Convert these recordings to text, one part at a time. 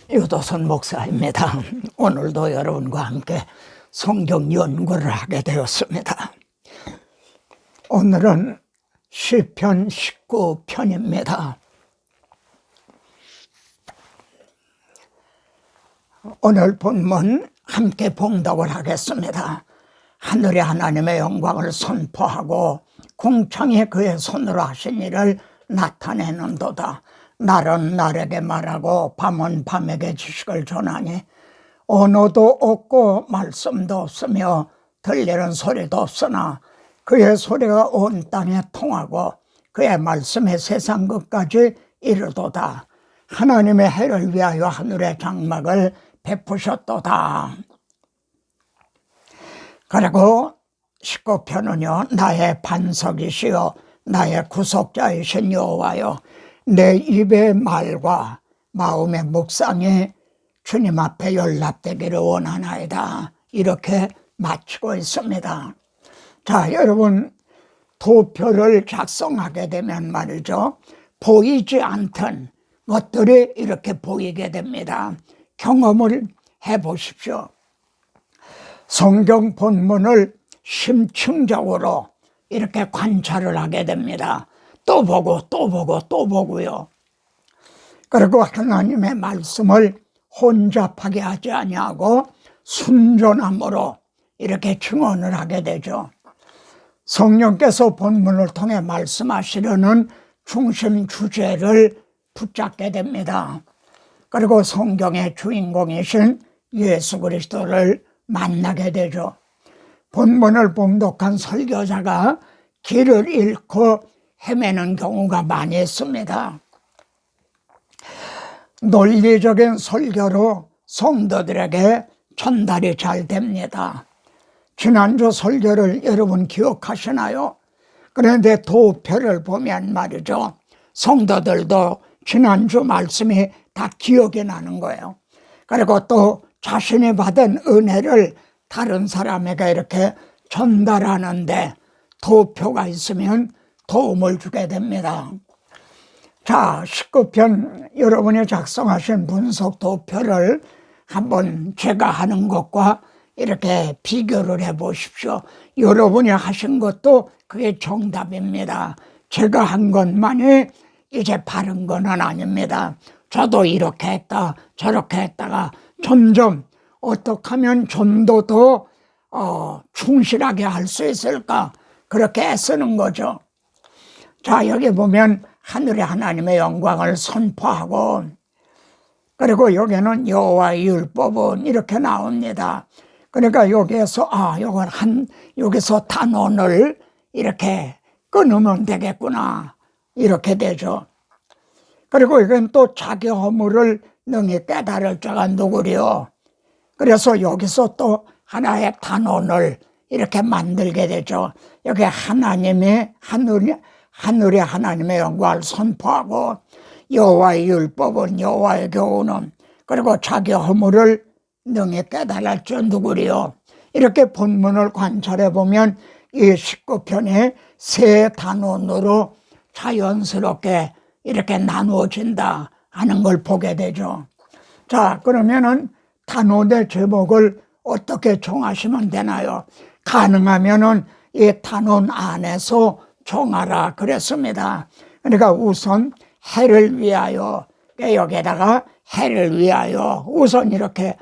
유도선 목사입니다. 오늘도 여러분과 함께 성경 연구를 하게 되었습니다. 오늘은 시편 19편입니다. 오늘 본문 함께 봉독을 하겠습니다. 하늘의 하나님의 영광을 선포하고 궁창이 그의 손으로 하신 일을 나타내는도다. 날은 날에게 말하고 밤은 밤에게 지식을 전하니 언어도 없고 말씀도 없으며 들리는 소리도 없으나 그의 소리가 온 땅에 통하고 그의 말씀이 세상 끝까지 이르도다. 하나님의 해를 위하여 하늘의 장막을 베푸셨도다. 그리고 19편은요, 나의 반석이시여 나의 구속자이신 여호와여 내 입의 말과 마음의 묵상이 주님 앞에 연락되기를 원하나이다. 이렇게 마치고 있습니다. 자, 여러분, 도표를 작성하게 되면 말이죠, 보이지 않던 것들이 이렇게 보이게 됩니다. 경험을 해보십시오. 성경 본문을 심층적으로 이렇게 관찰을 하게 됩니다. 또 보고 또 보고 또 보고요. 그리고 하나님의 말씀을 혼잡하게 하지 아니하고 순전함으로 이렇게 증언을 하게 되죠. 성령께서 본문을 통해 말씀하시려는 중심 주제를 붙잡게 됩니다. 그리고 성경의 주인공이신 예수 그리스도를 만나게 되죠. 본문을 봉독한 설교자가 길을 잃고 헤매는 경우가 많이 있습니다. 논리적인 설교로 성도들에게 전달이 잘 됩니다. 지난주 설교를 여러분 기억하시나요? 그런데 도표를 보면 말이죠, 성도들도 지난주 말씀이 다 기억이 나는 거예요. 그리고 또 자신이 받은 은혜를 다른 사람에게 이렇게 전달하는데 도표가 있으면 도움을 주게 됩니다. 자, 19편 여러분이 작성하신 분석 도표를 한번 제가 하는 것과 이렇게 비교를 해 보십시오. 여러분이 하신 것도 그게 정답입니다. 제가 한 것만이 이제 바른 건 아닙니다. 저도 이렇게 했다 저렇게 했다가 점점 어떻게 하면 좀 더 충실하게 할 수 있을까, 그렇게 애쓰는 거죠. 자, 여기 보면 하늘의 하나님의 영광을 선포하고, 그리고 여기는 여호와의 율법은 이렇게 나옵니다. 그러니까 여기에서 여기서 단원을 이렇게 끊으면 되겠구나, 이렇게 되죠. 그리고 이건 또 자기 허물을 능히 깨달을 자가 누구리요. 그래서 여기서 또 하나의 단원을 이렇게 만들게 되죠. 여기 하나님의 하늘의 하나님의 영광을 선포하고 여호와의 율법은 여호와의 교훈은, 그리고 자기 허물을 능히 깨달을 자 누구리요. 이렇게 본문을 관찰해 보면 이 19편에 세 단원으로 자연스럽게 이렇게 나누어진다 하는 걸 보게 되죠. 자, 그러면은 단원의 제목을 어떻게 정하시면 되나요? 가능하면은 이 단원 안에서 정하라 그랬습니다. 그러니까 우선 해를 위하여, 여기에다가 해를 위하여 우선 이렇게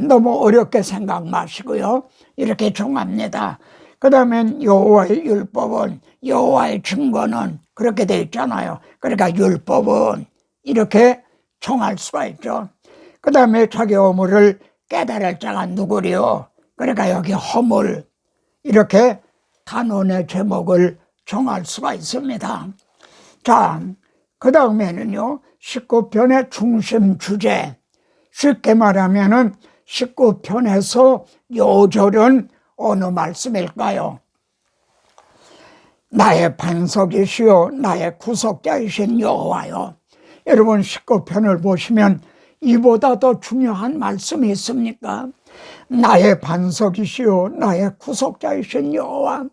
너무 어렵게 생각 마시고요, 이렇게 정합니다. 그 다음엔 여호와의 율법은, 여호와의 증거는, 그렇게 돼 있잖아요. 그러니까 율법은 이렇게 정할 수가 있죠. 그 다음에 자기 허물을 깨달을 자가 누구리요. 그러니까 여기 허물, 이렇게 단원의 제목을 정할 수가 있습니다. 자, 그 다음에는요, 19편의 중심 주제, 쉽게 말하면은 19편에서 요절은 어느 말씀일까요? 나의 반석이시요 나의 구속자이신 여호와요. 여러분, 19편을 보시면 이보다 더 중요한 말씀이 있습니까? 나의 반석이시요 나의 구속자이신 여호와,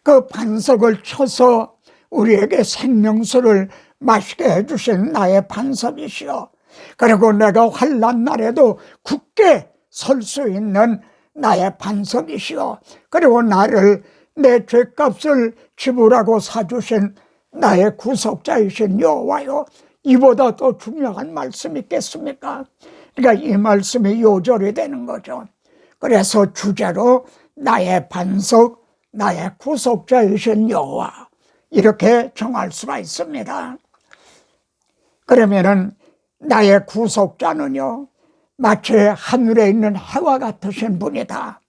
그 반석을 쳐서 우리에게 생명수를 마시게 해주신 나의 반석이시요, 그리고 내가 환난 날에도 굳게 설 수 있는 나의 반석이시오. 그리고 나를 내 죄값을 지불하고 사주신 나의 구속자이신 여호와요. 이보다 더 중요한 말씀이 있겠습니까? 그러니까 이 말씀이 요절이 되는 거죠. 그래서 주제로 나의 반석, 나의 구속자이신 여호와 이렇게 정할 수가 있습니다. 그러면은 나의 구속자는요, 마치 하늘에 있는 해와 같으신 분이다.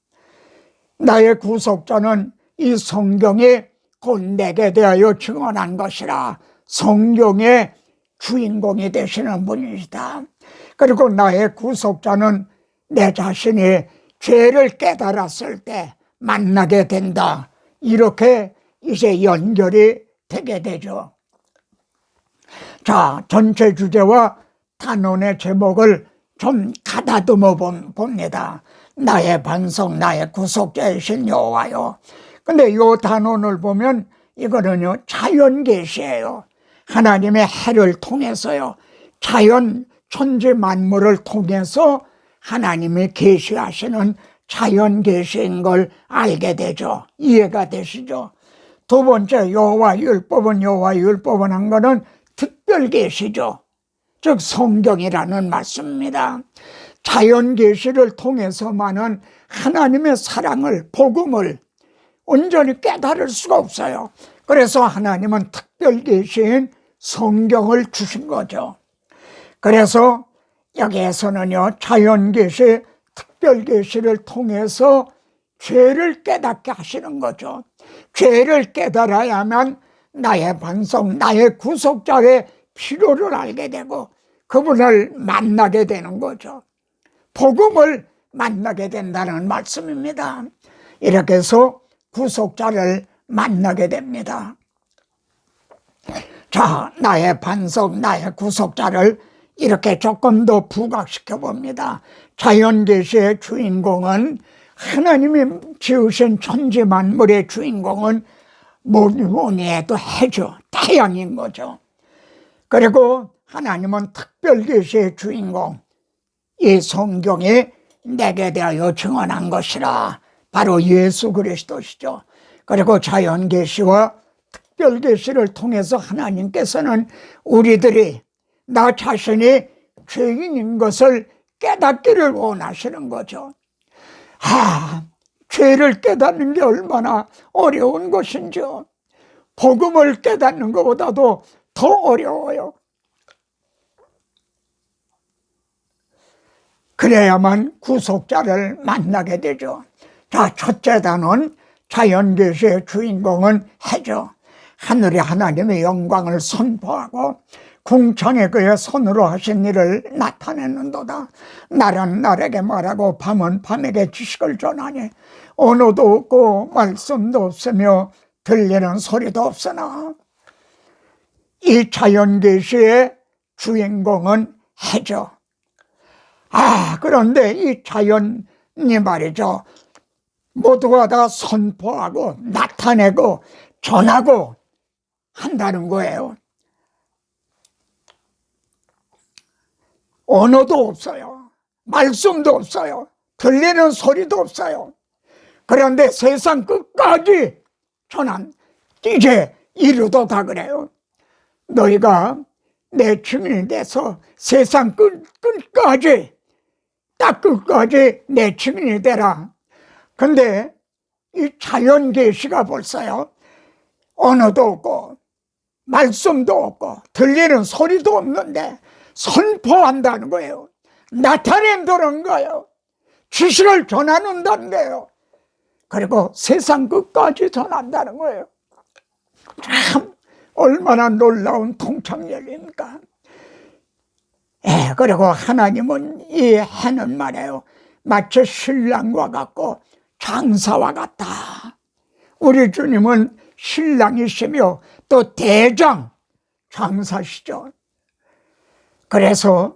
나의 구속자는 이 성경이 곧 내게 대하여 증언한 것이라 성경의 주인공이 되시는 분이시다. 그리고 나의 구속자는 내 자신이 죄를 깨달았을 때 만나게 된다. 이렇게 이제 연결이 되게 되죠. 자, 전체 주제와 단원의 제목을 좀 가다듬어 봅니다. 나의 반석, 나의 구속자이신 여호와요. 근데 이 단원을 보면 이거는요, 자연계시예요. 하나님의 해를 통해서요, 자연 천지 만물을 통해서 하나님이 계시하시는 자연계시인 걸 알게 되죠. 이해가 되시죠? 두 번째, 여호와 율법은 한 거는 특별계시죠. 즉 성경이라는 말씀입니다. 자연계시를 통해서만은 하나님의 사랑을, 복음을 온전히 깨달을 수가 없어요. 그래서 하나님은 특별계시인 성경을 주신 거죠. 그래서 여기에서는요, 자연계시, 특별계시를 통해서 죄를 깨닫게 하시는 거죠. 죄를 깨달아야만 나의 반석, 나의 구속자의 필요를 알게 되고 그분을 만나게 되는 거죠. 복음을 만나게 된다는 말씀입니다. 이렇게 해서 구속자를 만나게 됩니다. 자, 나의 반석, 나의 구속자를 이렇게 조금 더 부각시켜 봅니다. 자연계시의 주인공은, 하나님이 지으신 천지 만물의 주인공은 뭐니 해도 해죠. 태양인 거죠. 그리고 하나님은 특별계시의 주인공, 이 성경이 내게 대하여 증언한 것이라 바로 예수 그리스도시죠. 그리고 자연계시와 특별계시를 통해서 하나님께서는 우리들이 나 자신이 죄인인 것을 깨닫기를 원하시는 거죠. 죄를 깨닫는 게 얼마나 어려운 것인지요. 복음을 깨닫는 것보다도 더 어려워요. 그래야만 구속자를 만나게 되죠. 자, 첫째 단원, 자연계시의 주인공은 해죠. 하늘에 하나님의 영광을 선포하고 궁창에 그의 손으로 하신 일을 나타내는도다. 날은 날에게 말하고 밤은 밤에게 지식을 전하니 언어도 없고 말씀도 없으며 들리는 소리도 없으나, 이 자연계시의 주인공은 해죠. 그런데 이 자연이 말이죠, 모두가 다 선포하고 나타내고 전하고 한다는 거예요. 언어도 없어요. 말씀도 없어요. 들리는 소리도 없어요. 그런데 세상 끝까지 전한, 이제 이르도다 그래요. 너희가 내 증인이 돼서 세상 끝까지, 딱 끝까지 내 증인이 되라. 근데 이 자연계시가 벌써요, 언어도 없고 말씀도 없고 들리는 소리도 없는데 선포한다는 거예요. 나타낸다는 거예요. 지식을 전하는다는 거예요. 그리고 세상 끝까지 전한다는 거예요. 참 얼마나 놀라운 통찰력입니까? 그리고 하나님은 이 해는 말이에요, 마치 신랑과 같고 장사와 같다. 우리 주님은 신랑이시며 또 대장 장사시죠. 그래서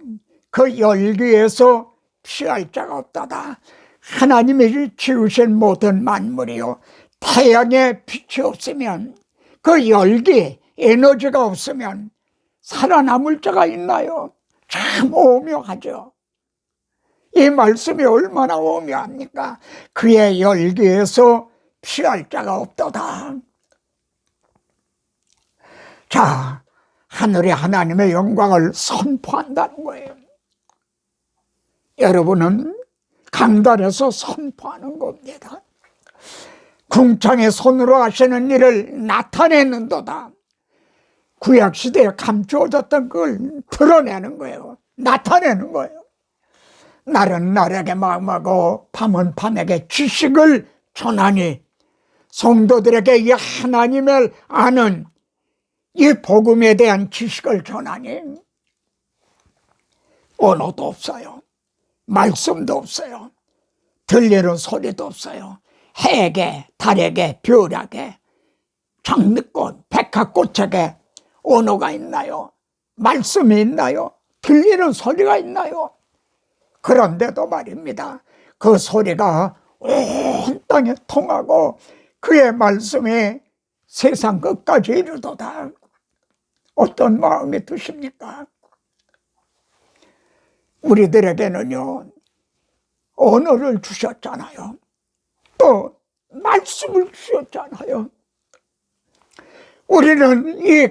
그 열기에서 피할 자가 없다다. 하나님이 지으신 모든 만물이요, 태양에 빛이 없으면, 그 열기, 에너지가 없으면 살아남을 자가 있나요? 참 오묘하죠. 이 말씀이 얼마나 오묘합니까? 그의 열기에서 피할 자가 없도다. 자, 하늘의 하나님의 영광을 선포한다는 거예요. 여러분은 강단에서 선포하는 겁니다. 궁창에 손으로 하시는 일을 나타내는도다. 구약시대에 감추어졌던 걸 드러내는 거예요. 나타내는 거예요. 날은 날에게 마음하고 밤은 밤에게 지식을 전하니, 성도들에게 이 하나님을 아는 이 복음에 대한 지식을 전하니, 언어도 없어요. 말씀도 없어요. 들리는 소리도 없어요. 해에게, 달에게, 별에게, 장미꽃, 백합꽃에게 언어가 있나요? 말씀이 있나요? 들리는 소리가 있나요? 그런데도 말입니다, 그 소리가 온 땅에 통하고 그의 말씀이 세상 끝까지 이르도다. 어떤 마음이 드십니까? 우리들에게는요, 언어를 주셨잖아요. 또 말씀을 주셨잖아요. 우리는 이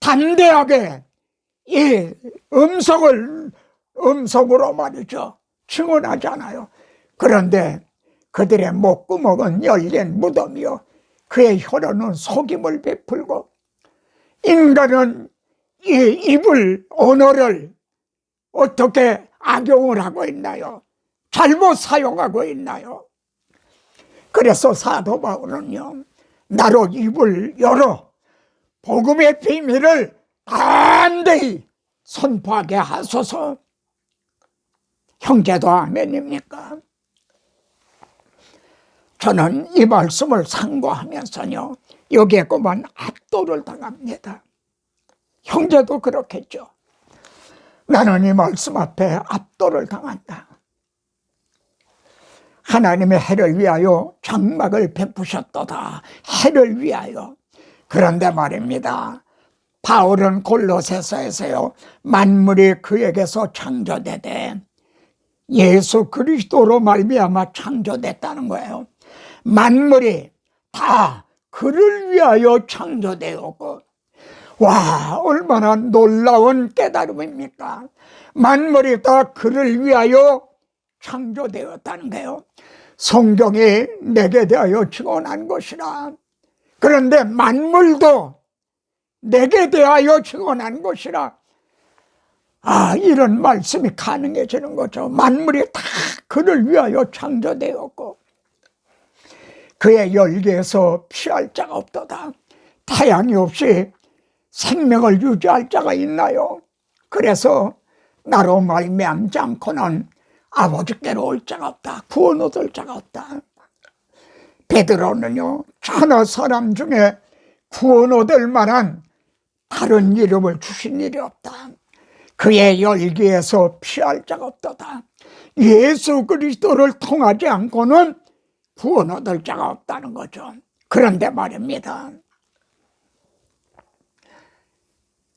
담대하게 이 음성으로 말이죠, 증언하잖아요. 그런데 그들의 목구멍은 열린 무덤이요, 그의 혀로는 속임을 베풀고, 인간은 이 입을, 언어를 어떻게 악용을 하고 있나요? 잘못 사용하고 있나요? 그래서 사도 바울은요, 나로 입을 열어 복음의 비밀을 담대히 선포하게 하소서. 형제도 아멘입니까? 저는 이 말씀을 상고하면서요, 여기에만 압도를 당합니다. 형제도 그렇겠죠. 나는 이 말씀 앞에 압도를 당한다. 하나님의 해를 위하여 장막을 베푸셨도다. 해를 위하여. 그런데 말입니다, 바울은 골로새서에서요, 만물이 그에게서 창조되되 예수 그리스도로 말미암아 창조됐다는 거예요. 만물이 다 그를 위하여 창조되었고, 와, 얼마나 놀라운 깨달음입니까? 만물이 다 그를 위하여 창조되었다는 거예요. 성경이 내게 대하여 증언한 것이라. 그런데 만물도 내게 대하여 증언한 것이라. 아, 이런 말씀이 가능해지는 거죠. 만물이 다 그를 위하여 창조되었고, 그의 열기에서 피할 자가 없도다. 태양이 없이 생명을 유지할 자가 있나요? 그래서 나로 말미암지 않고는 아버지께로 올 자가 없다. 구원 얻을 자가 없다. 베드로는요, 천하 사람 중에 구원 얻을 만한 다른 이름을 주신 일이 없다. 그의 열기에서 피할 자가 없도다. 예수 그리스도를 통하지 않고는 구원 얻을 자가 없다는 거죠. 그런데 말입니다,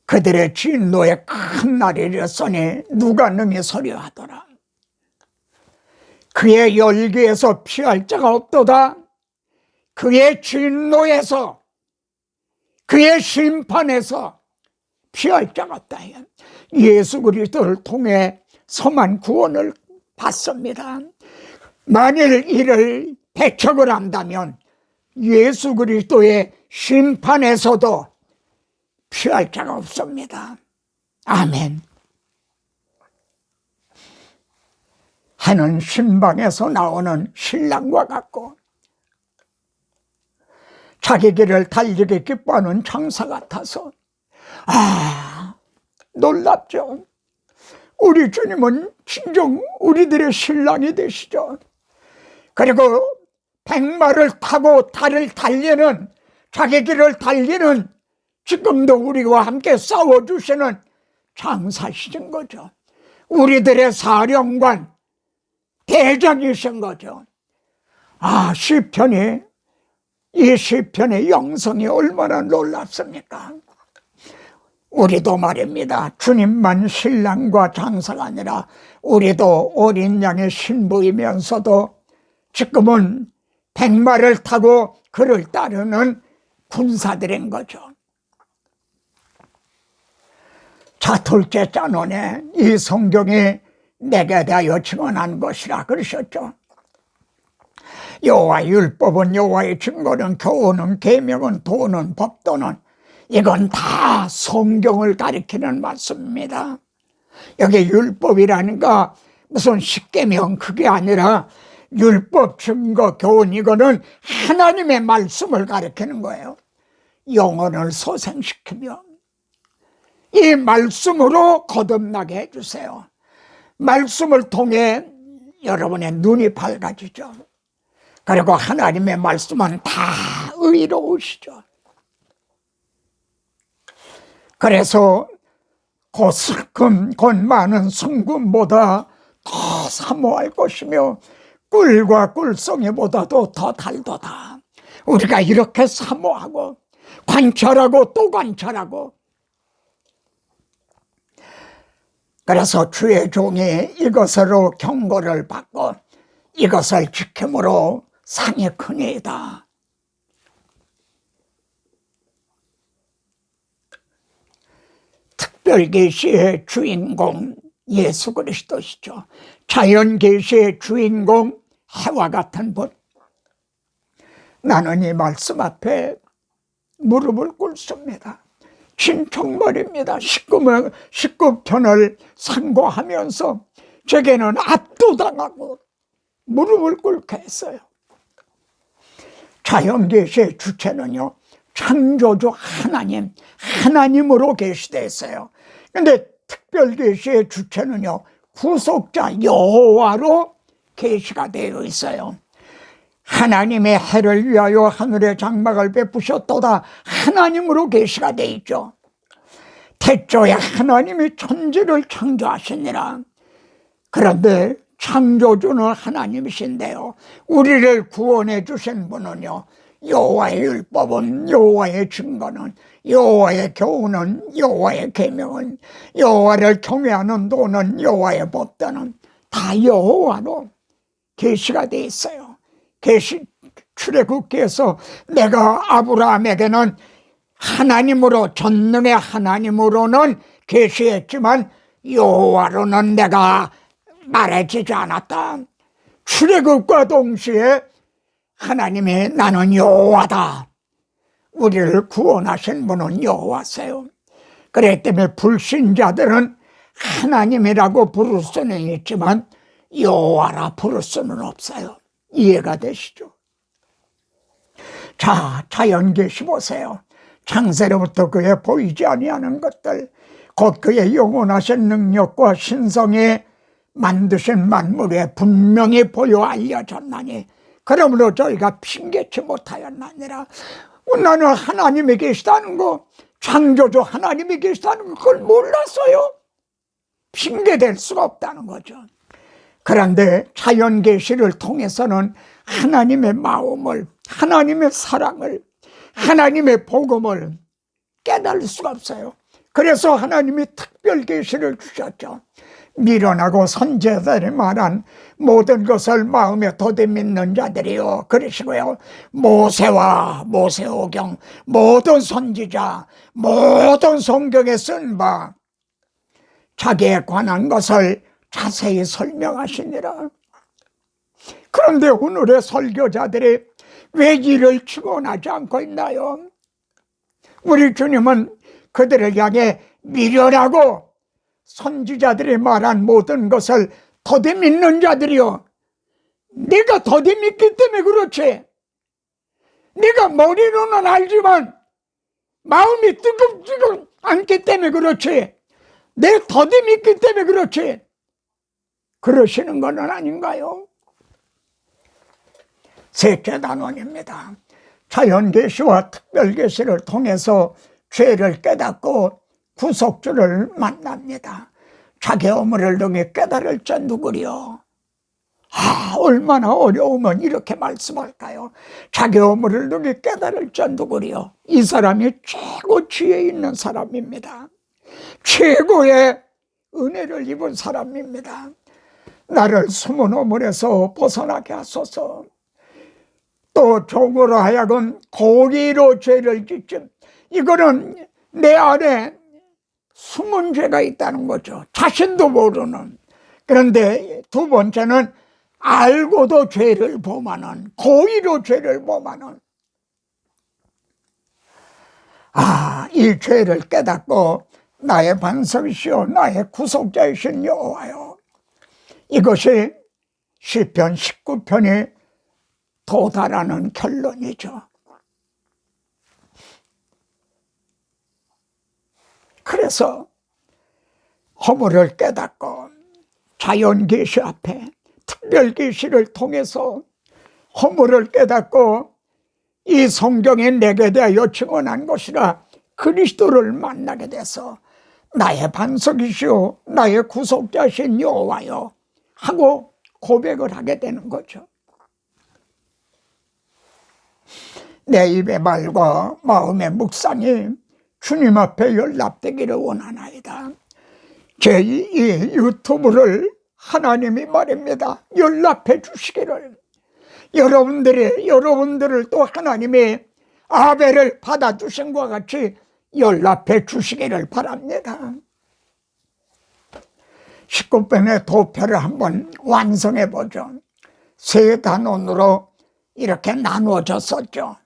그들의 진노의 큰 날이 이르렀으니 누가 능히 서려하더라. 그의 열기에서 피할 자가 없도다. 그의 진노에서, 그의 심판에서 피할 자가 없다. 예수 그리스도를 통해 서만 구원을 받습니다. 만일 이를 배척을 한다면 예수 그리스도의 심판에서도 피할 자가 없습니다. 아멘. 해는 신방에서 나오는 신랑과 같고, 자기 길을 달리기 기뻐하는 장사 같아서, 아, 놀랍죠. 우리 주님은 진정 우리들의 신랑이 되시죠. 그리고 백마를 타고 달을 달리는, 자기 길을 달리는, 지금도 우리와 함께 싸워주시는 장사시신 거죠. 우리들의 사령관, 대장이신 거죠. 아, 이 시편의 영성이 얼마나 놀랍습니까? 우리도 말입니다. 주님만 신랑과 장사가 아니라 우리도 어린 양의 신부이면서도 지금은 백마를 타고 그를 따르는 군사들인 거죠. 자, 둘째 잔원에 이 성경이 내게 대하여 증언한 것이라 그러셨죠. 여호와의 율법은, 여호와의 증거는, 교훈은, 계명은, 도는, 법도는, 이건 다 성경을 가리키는 말씀입니다. 여기 율법이라는 거 무슨 십계명 그게 아니라 율법, 증거, 교훈, 이거는 하나님의 말씀을 가리키는 거예요. 영혼을 소생시키며 이 말씀으로 거듭나게 해주세요. 말씀을 통해 여러분의 눈이 밝아지죠. 그리고 하나님의 말씀은 다 의로우시죠. 그래서 곧 슬금 곧 많은 순금보다 더 사모할 것이며 꿀과 꿀송이보다도 더 달도다. 우리가 이렇게 사모하고 관찰하고 또 관찰하고, 그래서 주의 종이 이것으로 경고를 받고 이것을 지킴으로 상이 크니이다. 특별계시의 주인공 예수 그리스도시죠. 자연계시의 주인공 해와 같은 분. 나는 이 말씀 앞에 무릎을 꿇습니다. 진청머리입니다. 19편을 상고하면서 제게는 압도당하고 무릎을 꿇게 했어요. 자연계시의 주체는요, 창조주 하나님, 하나님으로 계시되어 있어요. 그런데 특별계시의 주체는요, 구속자 여호와로 계시가 되어 있어요. 하나님의 해를 위하여 하늘의 장막을 베푸셨도다, 하나님으로 계시가 되어 있죠. 태초에 하나님이 천지를 창조하시니라. 그런데 창조주는 하나님이신데요, 우리를 구원해 주신 분은요, 여호와의 율법은, 여호와의 증거는, 여호와의 교훈은, 여호와의 계명은, 여호와를 경외하는 도는, 여호와의 법도는 다 여호와로 계시가 돼 있어요. 계시 출애굽기에서 내가 아브라함에게는 하나님으로, 전능의 하나님으로는 계시했지만 여호와로는 내가 말해지지 않았다. 출애굽과 동시에 하나님이 나는 여호와다, 우리를 구원하신 분은 여호와세요. 그렇기 때문에 불신자들은 하나님이라고 부를 수는 있지만 여호와라 부를 수는 없어요. 이해가 되시죠? 자, 자연계시 보세요. 창세로부터 그의 보이지 아니하는 것들, 곧 그의 영원하신 능력과 신성에 만드신 만물에 분명히 보여 알려졌나니 그러므로 저희가 핑계치 못하였나니라. 나는 하나님이 계시다는 거, 창조주 하나님이 계시다는 거, 그걸 몰랐어요. 핑계댈 수가 없다는 거죠. 그런데 자연계시를 통해서는 하나님의 마음을, 하나님의 사랑을, 하나님의 복음을 깨달을 수가 없어요. 그래서 하나님이 특별계시를 주셨죠. 미련하고 선지자들이 말한 모든 것을 마음에 더듬는 자들이요, 그러시고요, 모세와 모세오경, 모든 선지자, 모든 성경에 쓴 바 자기에 관한 것을 자세히 설명하시니라. 그런데 오늘의 설교자들이 왜 이를 증언하지 않고 있나요? 우리 주님은 그들을 향해 미련하고 선지자들이 말한 모든 것을 더디 믿는 자들이요, 네가 더디 믿기 때문에 그렇지, 네가 머리로는 알지만 마음이 뜨겁지가 않기 때문에 그렇지, 내 더디 믿기 때문에 그렇지, 그러시는 건 아닌가요? 셋째 단원입니다. 자연계시와 특별계시를 통해서 죄를 깨닫고 구속주를 만납니다. 자기 허물을 능히 깨달을 자 누구리요? 얼마나 어려우면 이렇게 말씀할까요? 자기 허물을 능히 깨달을 자 누구리요? 이 사람이 최고 지혜 있는 사람입니다. 최고의 은혜를 입은 사람입니다. 나를 숨은 허물에서 벗어나게 하소서. 또 종으로 하여금 고의로 죄를 짓지, 이거는 내 안에 숨은 죄가 있다는 거죠. 자신도 모르는. 그런데 두 번째는 알고도 죄를 범하는, 고의로 죄를 범하는, 이 죄를 깨닫고 나의 반석이시오 나의 구속자이신 여호와여, 이것이 시편 19편이 도달하는 결론이죠. 그래서 허물을 깨닫고 자연계시 앞에 특별계시를 통해서 허물을 깨닫고 이 성경에 내게 대하여 증언한 것이라 그리스도를 만나게 돼서 나의 반석이시오 나의 구속자신 여호와여 하고 고백을 하게 되는 거죠. 내 입의 말과 마음의 묵상이 주님 앞에 연락되기를 원하나이다. 제 이 유튜브를 하나님이 말입니다. 연락해 주시기를, 여러분들을 또 하나님이 아벨을 받아주신 것과 같이 연락해 주시기를 바랍니다. 19편의 도표를 한번 완성해 보죠. 세 단원으로 이렇게 나누어졌었죠.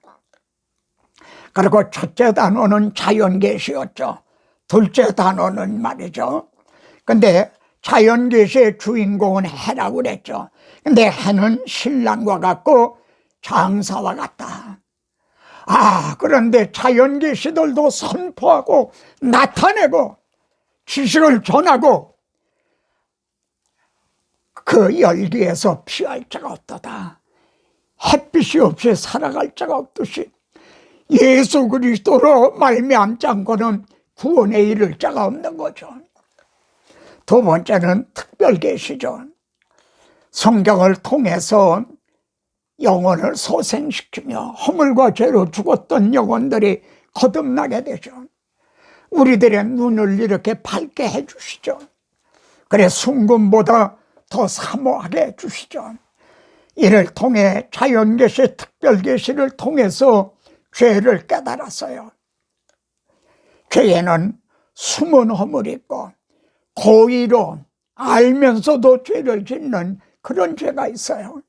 그리고 첫째 단원은 자연계시였죠. 둘째 단원은 말이죠. 근데 자연계시의 주인공은 해라고 그랬죠. 근데 해는 신랑과 같고 장사와 같다. 그런데 자연계시들도 선포하고 나타내고 지식을 전하고 그 열기에서 피할 자가 없도다. 햇빛이 없이 살아갈 자가 없듯이 예수 그리스도로 말미암지 않고는 구원에 이를 자가 없는 거죠. 두 번째는 특별계시죠. 성경을 통해서 영혼을 소생시키며 허물과 죄로 죽었던 영혼들이 거듭나게 되죠. 우리들의 눈을 이렇게 밝게 해주시죠. 그래 순금보다 더 사모하게 해주시죠. 이를 통해 자연계시, 특별계시를 통해서 죄를 깨달았어요. 죄에는 숨은 허물이 있고 고의로 알면서도 죄를 짓는 그런 죄가 있어요.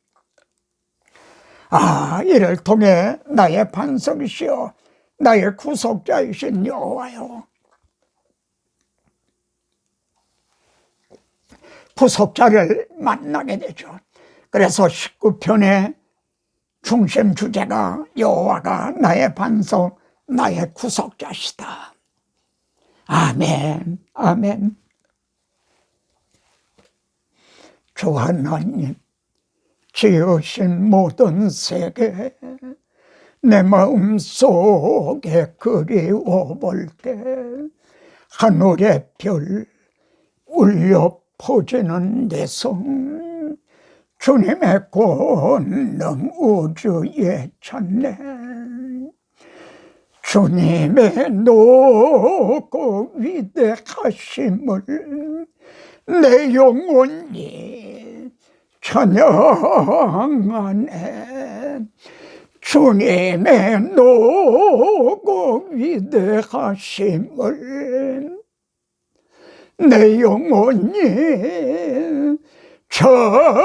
이를 통해 나의 반석이시여 나의 구속자이신 여호와여, 구속자를 만나게 되죠. 그래서 19편의 중심 주제가 여호와가 나의 반석 나의 구속자시다. 아멘, 아멘. 주 하나님, 지으신 모든 세계 내 마음속에 그리워 볼 때 하늘의 별 울려 퍼지는 내성, 주님의 권능 우주에 찾네. 주님의 높고 위대하심을 내 영혼이 찬양하네. 주님의 높고 위대하심을 내 영혼이 찬양하네.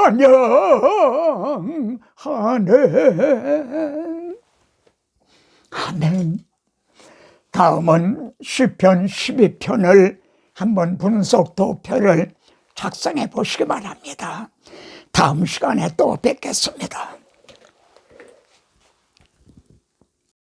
아멘. 다음은 시편 12편을 한번 분석 도표를 작성해 보시기 바랍니다. 다음 시간에 또 뵙겠습니다.